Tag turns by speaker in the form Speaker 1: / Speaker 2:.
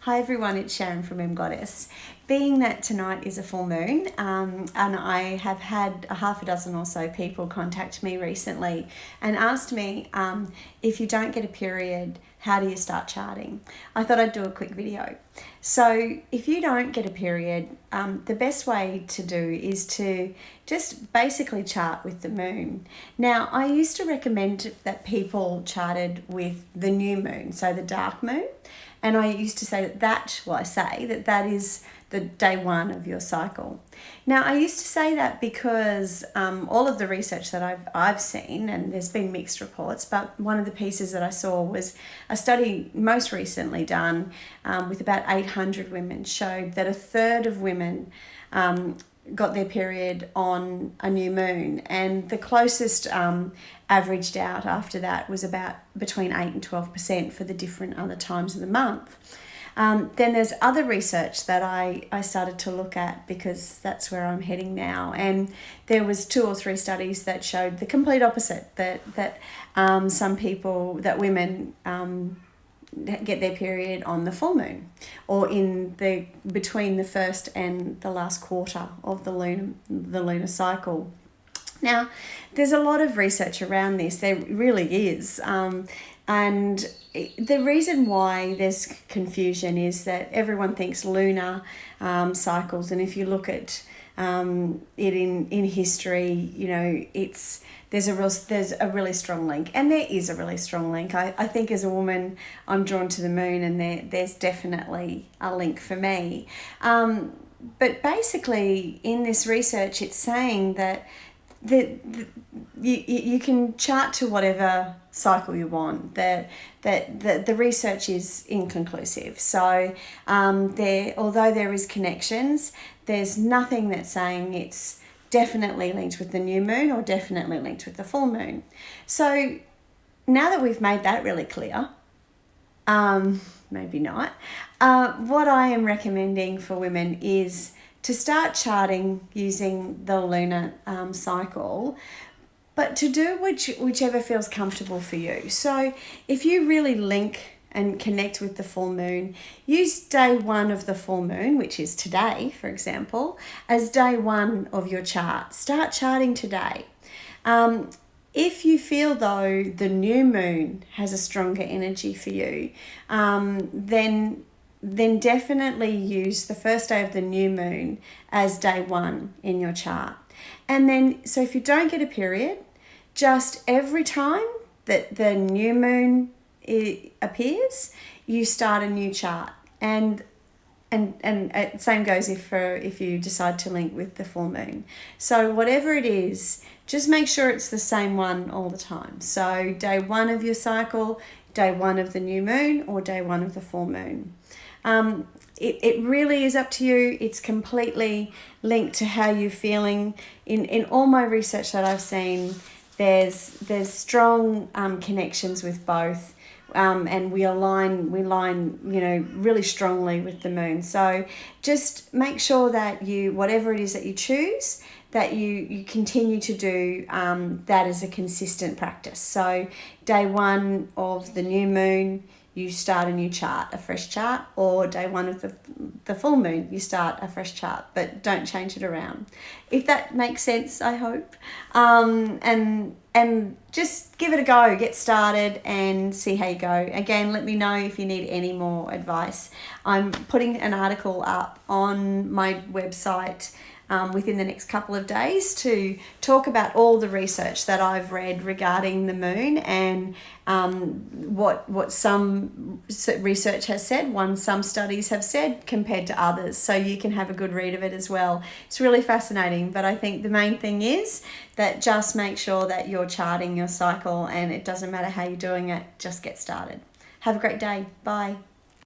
Speaker 1: Hi everyone, it's Sharon from M Goddess. Being that tonight is a full moon, and I have had a half a dozen or so people contact me recently and asked me, if you don't get a period, how do you start charting? I thought I'd do a quick video. So if you don't get a period, the best way to do is to just basically chart with the moon. Now, I used to recommend that people charted with the new moon, so the dark moon. And I used to say that is the day one of your cycle. Now, I used to say that because all of the research that I've seen, and there's been mixed reports, but one of the pieces that I saw was a study most recently done with about 800 women, showed that a third of women got their period on a new moon, and the closest averaged out after that was about between 8 and 12% for the different other times of the month. Then there's other research that I started to look at, because that's where I'm heading now, and there was 2 or 3 studies that showed the complete opposite, that women get their period on the full moon, or between the first and the last quarter of the lunar cycle. Now, there's a lot of research around this. There really is. And the reason why there's confusion is that everyone thinks lunar cycles, and if you look at it in history, you know, there's a really strong link, and there is a really strong link. I think as a woman, I'm drawn to the moon, and there's definitely a link for me. But basically, in this research, it's saying that you can chart to whatever cycle you want. That the research is inconclusive. So although there is connections, there's nothing that's saying it's definitely linked with the new moon or definitely linked with the full moon. So now that we've made that really clear, maybe not, what I am recommending for women is to start charting using the lunar cycle, but to do whichever feels comfortable for you. So if you really link and connect with the full moon, use day one of the full moon, which is today, for example, as day one of your chart. Start charting today. If you feel though the new moon has a stronger energy for you, then definitely use the first day of the new moon as day one in your chart. And then, so if you don't get a period, just every time that the new moon appears, you start a new chart. And same goes if you decide to link with the full moon. So whatever it is, just make sure it's the same one all the time. So day one of your cycle, day one of the new moon, or day one of the full moon. It really is up to you. It's completely linked to how you're feeling. In all my research that I've seen, there's strong connections with both. And we align, you know, really strongly with the moon. So just make sure that whatever it is that you choose, that you continue to do that as a consistent practice. So day one of the new moon, you start a new chart, a fresh chart, or day one of the full moon, you start a fresh chart, but don't change it around. If that makes sense, I hope. And just give it a go, get started and see how you go. Again, let me know if you need any more advice. I'm putting an article up on my website within the next couple of days to talk about all the research that I've read regarding the moon, and what some research has said, some studies have said compared to others, so you can have a good read of it as well. It's really fascinating, but I think the main thing is that just make sure that you're charting your cycle, and it doesn't matter how you're doing it, just get started. Have a great day. Bye.